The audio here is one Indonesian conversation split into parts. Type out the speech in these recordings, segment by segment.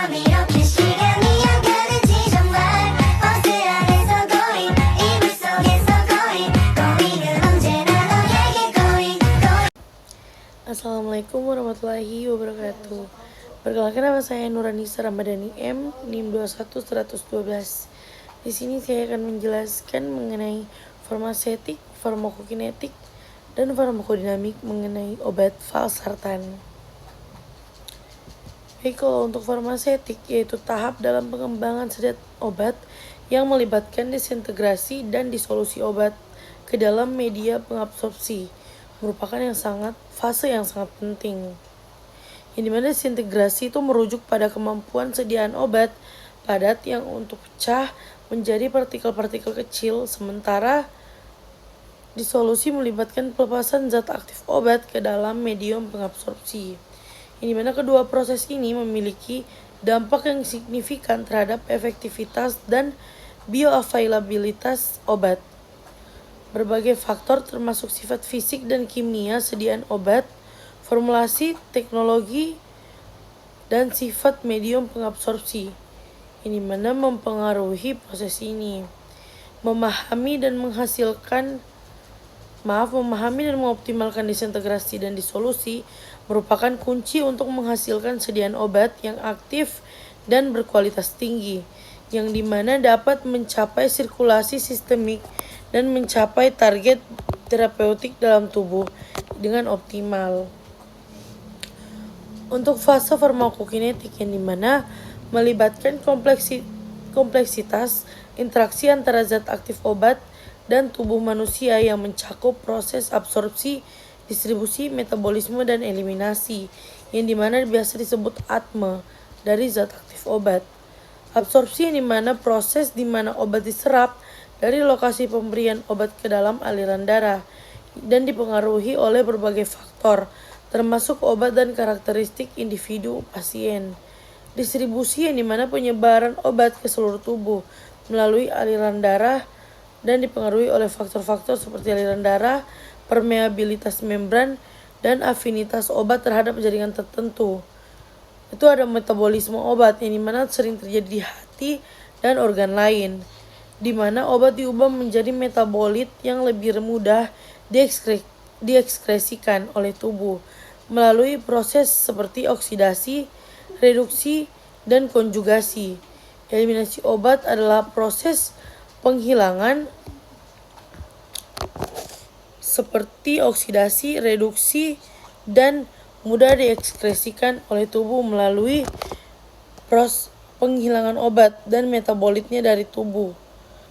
밤 이렇게 시간이 안 가는지 정말 버스 안에서 going 이불 속에서 going 은 언제나 너에게 going. Assalamualaikum warahmatullahi wabarakatuh. Perkenalkan, nama saya Nuranisa Ramadhani M, NIM 21112. Di sini saya akan menjelaskan mengenai farmasetik, farmakokinetik, dan farmakodinamik mengenai obat valsartan. Baik, kalau untuk farmasetik yaitu tahap dalam pengembangan zat obat yang melibatkan disintegrasi dan disolusi obat ke dalam media pengabsorpsi, merupakan fase yang sangat penting. Yang dimana disintegrasi itu merujuk pada kemampuan sediaan obat padat yang untuk pecah menjadi partikel-partikel kecil, sementara disolusi melibatkan pelepasan zat aktif obat ke dalam medium pengabsorpsi. Yang dimana kedua proses ini memiliki dampak yang signifikan terhadap efektivitas dan bioavailabilitas obat. Berbagai faktor termasuk sifat fisik dan kimia sediaan obat, formulasi, teknologi, dan sifat medium pengabsorpsi, ini mana mempengaruhi proses ini. Memahami dan mengoptimalkan disintegrasi dan disolusi merupakan kunci untuk menghasilkan sediaan obat yang aktif dan berkualitas tinggi, yang dimana dapat mencapai sirkulasi sistemik dan mencapai target terapeutik dalam tubuh dengan optimal. Untuk fase farmakokinetik yang dimana melibatkan kompleksitas interaksi antara zat aktif obat dan tubuh manusia yang mencakup proses absorpsi, distribusi, metabolisme, dan eliminasi, yang dimana biasa disebut ATME dari zat aktif obat. Absorpsi yang dimana proses dimana obat diserap dari lokasi pemberian obat ke dalam aliran darah dan dipengaruhi oleh berbagai faktor, termasuk obat dan karakteristik individu pasien. Distribusi yang dimana penyebaran obat ke seluruh tubuh melalui aliran darah dan dipengaruhi oleh faktor-faktor seperti aliran darah, permeabilitas membran, dan afinitas obat terhadap jaringan tertentu. Itu ada metabolisme obat yang dimana sering terjadi di hati dan organ lain, di mana obat diubah menjadi metabolit yang lebih mudah diekskresikan oleh tubuh melalui proses seperti oksidasi, reduksi, dan konjugasi. Eliminasi obat adalah proses penghilangan seperti oksidasi, reduksi, dan mudah diekskresikan oleh tubuh melalui proses penghilangan obat dan metabolitnya dari tubuh,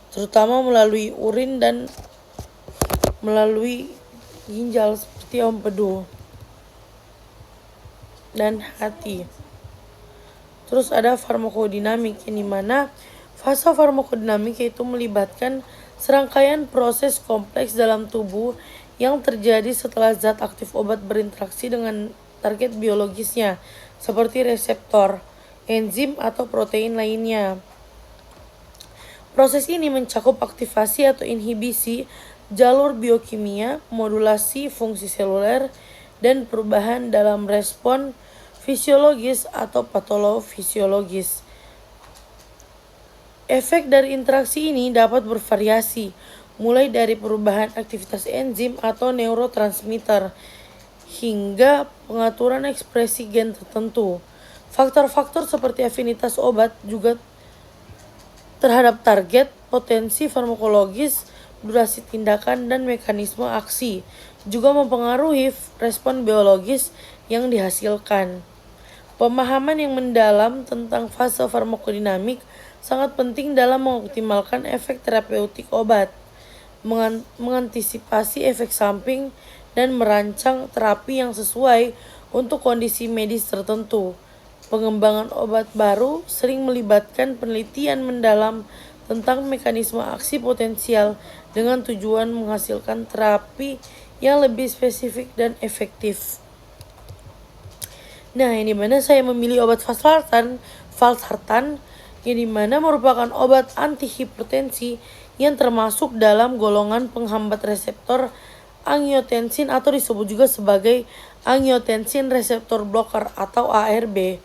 terutama melalui urin dan melalui ginjal seperti empedu dan hati. Terus ada farmakodinamik, yang dimana fase farmakodinamik yaitu melibatkan serangkaian proses kompleks dalam tubuh yang terjadi setelah zat aktif obat berinteraksi dengan target biologisnya seperti reseptor, enzim, atau protein lainnya. Proses ini mencakup aktivasi atau inhibisi jalur biokimia, modulasi fungsi seluler, dan perubahan dalam respon fisiologis atau patolofisiologis. Efek dari interaksi ini dapat bervariasi, mulai dari perubahan aktivitas enzim atau neurotransmitter hingga pengaturan ekspresi gen tertentu. Faktor-faktor seperti afinitas obat juga terhadap target, potensi farmakologis, durasi tindakan, dan mekanisme aksi juga mempengaruhi respon biologis yang dihasilkan. Pemahaman yang mendalam tentang fase farmakodinamik sangat penting dalam mengoptimalkan efek terapeutik obat, mengantisipasi efek samping, dan merancang terapi yang sesuai untuk kondisi medis tertentu. Pengembangan obat baru sering melibatkan penelitian mendalam tentang mekanisme aksi potensial dengan tujuan menghasilkan terapi yang lebih spesifik dan efektif. Nah, yang dimana saya memilih obat valsartan yang dimana merupakan obat antihipertensi yang termasuk dalam golongan penghambat reseptor angiotensin atau disebut juga sebagai angiotensin receptor blocker atau ARB,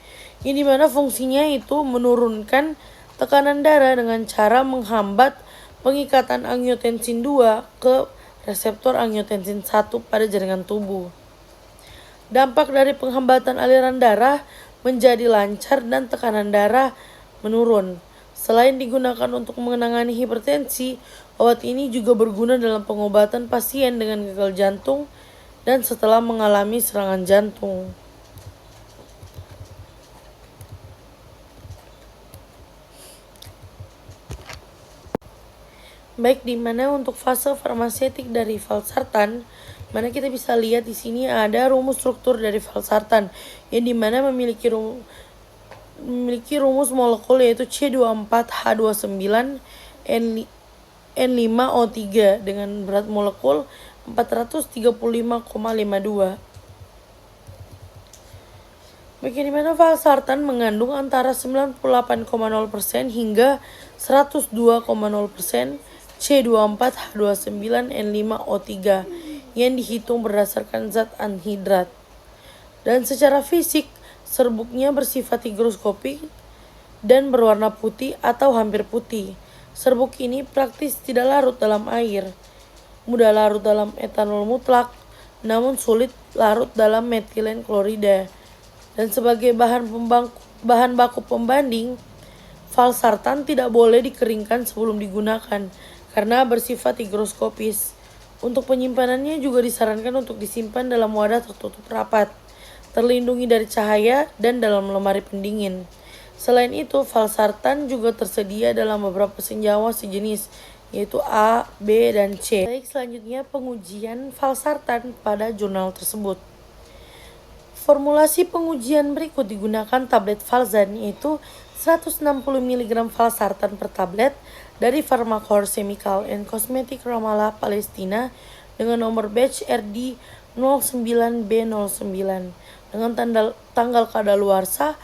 yang dimana fungsinya itu menurunkan tekanan darah dengan cara menghambat pengikatan angiotensin 2 ke reseptor angiotensin 1 pada jaringan tubuh. Dampak dari penghambatan aliran darah menjadi lancar dan tekanan darah menurun. Selain digunakan untuk menangani hipertensi, obat ini juga berguna dalam pengobatan pasien dengan gagal jantung dan setelah mengalami serangan jantung. Baik, di mana untuk fase farmasetik dari valsartan, mana kita bisa lihat di sini ada rumus struktur dari valsartan yang dimana memiliki rumus molekul yaitu C24H29 N5O3 dengan berat molekul 435,52. Bagaimana valsartan mengandung antara 98,0% hingga 102,0% C24H29N5O3 yang dihitung berdasarkan zat anhidrat. Dan secara fisik, serbuknya bersifat higroskopik dan berwarna putih atau hampir putih. Serbuk ini praktis tidak larut dalam air, mudah larut dalam etanol mutlak, namun sulit larut dalam metilen klorida. Dan sebagai bahan baku pembanding, valsartan tidak boleh dikeringkan sebelum digunakan karena bersifat higroskopis. Untuk penyimpanannya juga disarankan untuk disimpan dalam wadah tertutup rapat, terlindungi dari cahaya dan dalam lemari pendingin. Selain itu, valsartan juga tersedia dalam beberapa senyawa sejenis, yaitu A, B, dan C. Baik, selanjutnya pengujian valsartan pada jurnal tersebut. Formulasi pengujian berikut digunakan tablet Valzan, yaitu 160 mg valsartan per tablet dari Pharmacore Chemical and Cosmetic Ramallah Palestina dengan nomor batch RD 09B09 dengan tanggal kadaluarsa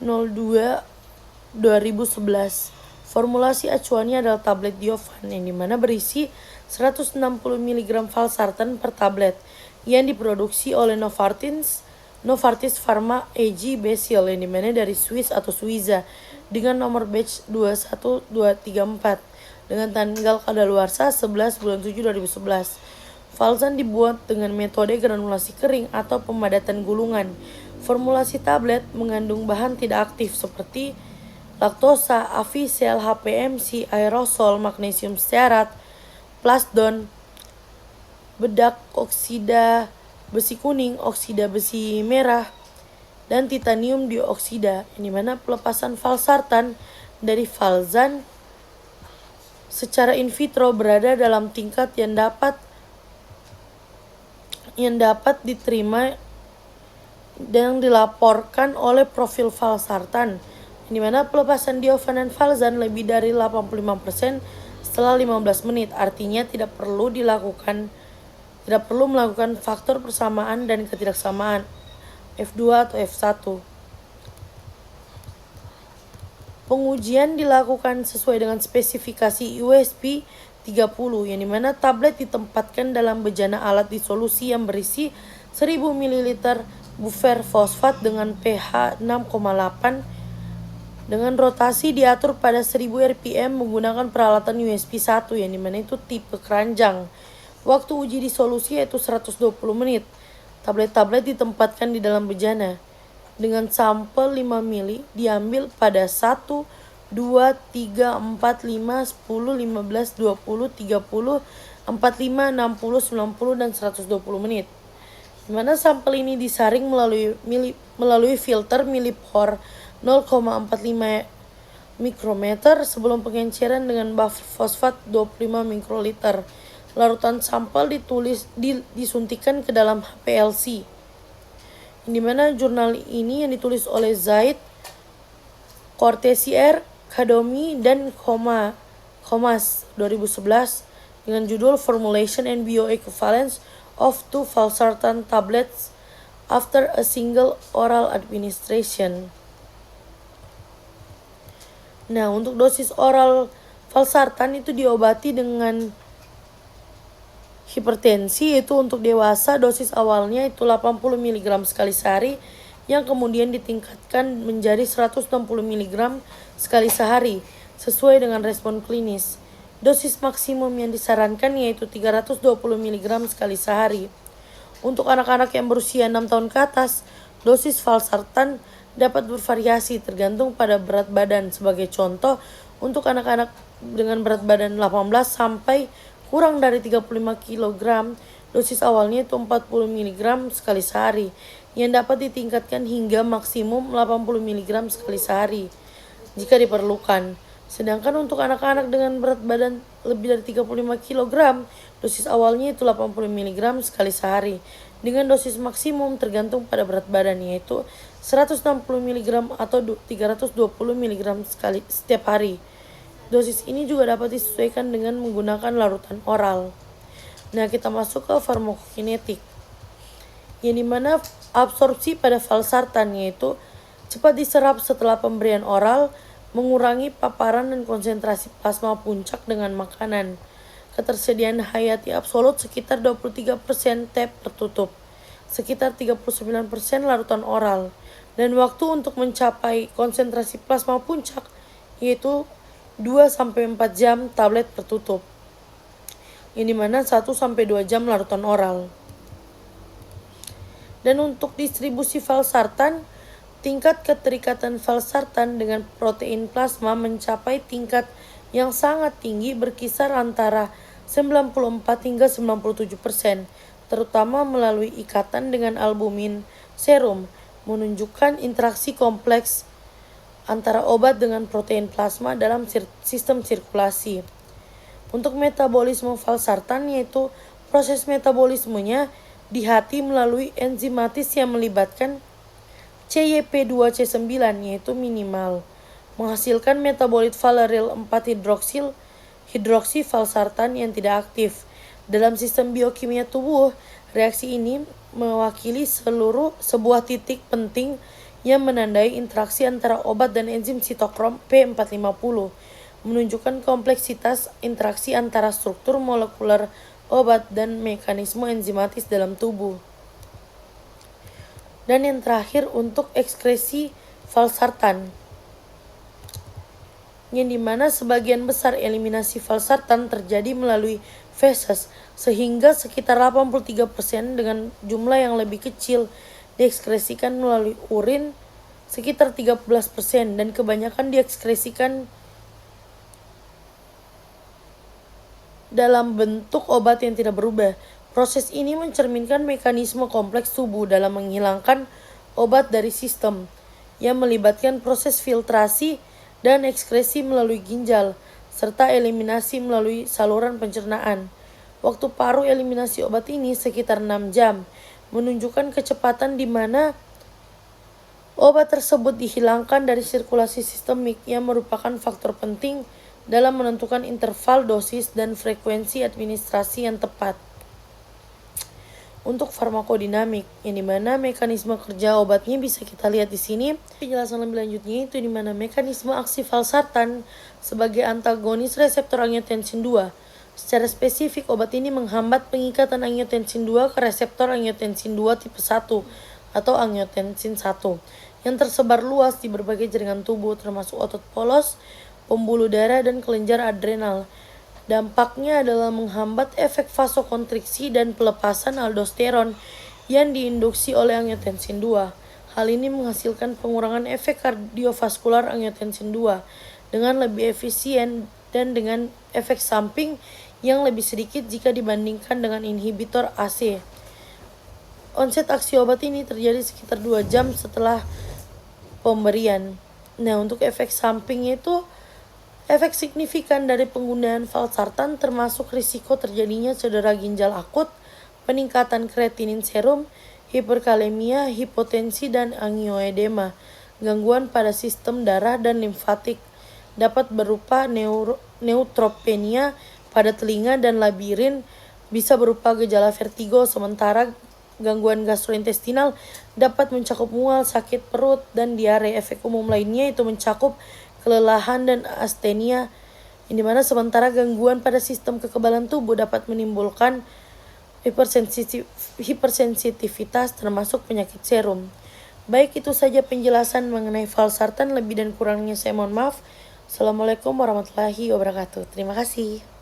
02/2011. Formulasi acuannya adalah tablet Diovan yang dimana berisi 160 mg valsartan per tablet yang diproduksi oleh Novartis Pharma AG Basil yang dimana dari Swiss atau Suiza dengan nomor batch 21234 dengan tanggal kadaluarsa 11 bulan 7 2011. Valzan dibuat dengan metode granulasi kering atau pemadatan gulungan. Formulasi tablet mengandung bahan tidak aktif seperti laktosa, avisel, HPMC, aerosol, magnesium stearat, plasdon, bedak oksida besi kuning, oksida besi merah, dan titanium dioksida, yang dimana pelepasan valsartan dari Valzan secara in vitro berada dalam tingkat yang dapat diterima dan dilaporkan oleh profil valsartan, yang dimana pelepasan Diovan dan Valzan lebih dari 85% setelah 15 menit, artinya tidak perlu melakukan faktor persamaan dan ketidaksamaan F2 atau F1. Pengujian dilakukan sesuai dengan spesifikasi USP 30 yang dimana tablet ditempatkan dalam bejana alat disolusi yang berisi 1000 ml buffer fosfat dengan pH 6,8 dengan rotasi diatur pada 1000 rpm menggunakan peralatan USP 1 yang dimana itu tipe keranjang. Waktu uji disolusi yaitu 120 menit. Tablet-tablet ditempatkan di dalam bejana dengan sampel 5 mili diambil pada 1, 2, 3, 4, 5, 10, 15, 20, 30, 45, 60, 90, dan 120 menit. Di mana sampel ini disaring melalui filter milipore 0,45 mikrometer sebelum pengenceran dengan buffer fosfat 25 mikroliter. Larutan sampel disuntikan ke dalam HPLC. Di mana jurnal ini yang ditulis oleh Zaid, Cortesier, Kadomi, dan Comas 2011 dengan judul Formulation and Bioequivalence of two valsartan tablets after a single oral administration. Nah, untuk dosis oral valsartan itu diobati dengan hipertensi, yaitu untuk dewasa dosis awalnya itu 80 mg sekali sehari yang kemudian ditingkatkan menjadi 160 mg sekali sehari sesuai dengan respon klinis. Dosis maksimum yang disarankan yaitu 320 mg sekali sehari. Untuk anak-anak yang berusia 6 tahun ke atas, dosis valsartan dapat bervariasi tergantung pada berat badan. Sebagai contoh, untuk anak-anak dengan berat badan 18 sampai kurang dari 35 kg, dosis awalnya itu 40 mg sekali sehari, yang dapat ditingkatkan hingga maksimum 80 mg sekali sehari jika diperlukan. Sedangkan untuk anak-anak dengan berat badan lebih dari 35 kg, dosis awalnya itu 80 mg sekali sehari, dengan dosis maksimum tergantung pada berat badan yaitu 160 mg atau 320 mg sekali setiap hari. Dosis ini juga dapat disesuaikan dengan menggunakan larutan oral. Nah, kita masuk ke farmakokinetik, yang dimana absorpsi pada valsartan yaitu cepat diserap setelah pemberian oral, mengurangi paparan dan konsentrasi plasma puncak dengan makanan. Ketersediaan hayati absolut sekitar 23% tap tertutup, sekitar 39% larutan oral, dan waktu untuk mencapai konsentrasi plasma puncak yaitu 2-4 jam tablet tertutup, yang dimana 1-2 jam larutan oral. Dan untuk distribusi valsartan, tingkat keterikatan valsartan dengan protein plasma mencapai tingkat yang sangat tinggi, berkisar antara 94 hingga 97%, terutama melalui ikatan dengan albumin serum, menunjukkan interaksi kompleks antara obat dengan protein plasma dalam sistem sirkulasi. Untuk metabolisme valsartan, yaitu proses metabolismenya di hati melalui enzimatis yang melibatkan CYP2C9 yaitu minimal, menghasilkan metabolit valeryl 4 hidroksi valsartan yang tidak aktif. Dalam sistem biokimia tubuh, reaksi ini mewakili sebuah titik penting yang menandai interaksi antara obat dan enzim sitokrom P450, menunjukkan kompleksitas interaksi antara struktur molekuler obat dan mekanisme enzimatis dalam tubuh. Dan yang terakhir untuk ekskresi valsartan, yang dimana sebagian besar eliminasi valsartan terjadi melalui feses, sehingga sekitar 83% dengan jumlah yang lebih kecil diekskresikan melalui urin sekitar 13%, dan kebanyakan diekskresikan dalam bentuk obat yang tidak berubah. Proses ini mencerminkan mekanisme kompleks tubuh dalam menghilangkan obat dari sistem, yang melibatkan proses filtrasi dan ekskresi melalui ginjal, serta eliminasi melalui saluran pencernaan. Waktu paruh eliminasi obat ini sekitar 6 jam, menunjukkan kecepatan di mana obat tersebut dihilangkan dari sirkulasi sistemik, yang merupakan faktor penting dalam menentukan interval dosis dan frekuensi administrasi yang tepat. Untuk farmakodinamik, yang dimana mekanisme kerja obatnya bisa kita lihat di sini. Penjelasan lebih lanjutnya itu dimana mekanisme aksi valsartan sebagai antagonis reseptor angiotensin 2. Secara spesifik, obat ini menghambat pengikatan angiotensin 2 ke reseptor angiotensin 2 tipe 1 atau angiotensin 1 yang tersebar luas di berbagai jaringan tubuh termasuk otot polos, pembuluh darah, dan kelenjar adrenal. Dampaknya adalah menghambat efek vasokonstriksi dan pelepasan aldosteron yang diinduksi oleh angiotensin 2. Hal ini menghasilkan pengurangan efek kardiovaskular angiotensin 2 dengan lebih efisien dan dengan efek samping yang lebih sedikit jika dibandingkan dengan inhibitor AC. Onset aksi obat ini terjadi sekitar 2 jam setelah pemberian. Nah, untuk efek sampingnya itu efek signifikan dari penggunaan valsartan termasuk risiko terjadinya cedera ginjal akut, peningkatan kreatinin serum, hiperkalemia, hipotensi, dan angioedema. Gangguan pada sistem darah dan limfatik dapat berupa neutropenia pada telinga dan labirin, bisa berupa gejala vertigo, sementara gangguan gastrointestinal dapat mencakup mual, sakit perut, dan diare. Efek umum lainnya itu mencakup kelelahan dan astenia, yang dimana sementara gangguan pada sistem kekebalan tubuh dapat menimbulkan hipersensitivitas termasuk penyakit serum. Baik, itu saja penjelasan mengenai valsartan. Lebih dan kurangnya saya mohon maaf. Assalamualaikum warahmatullahi wabarakatuh. Terima kasih.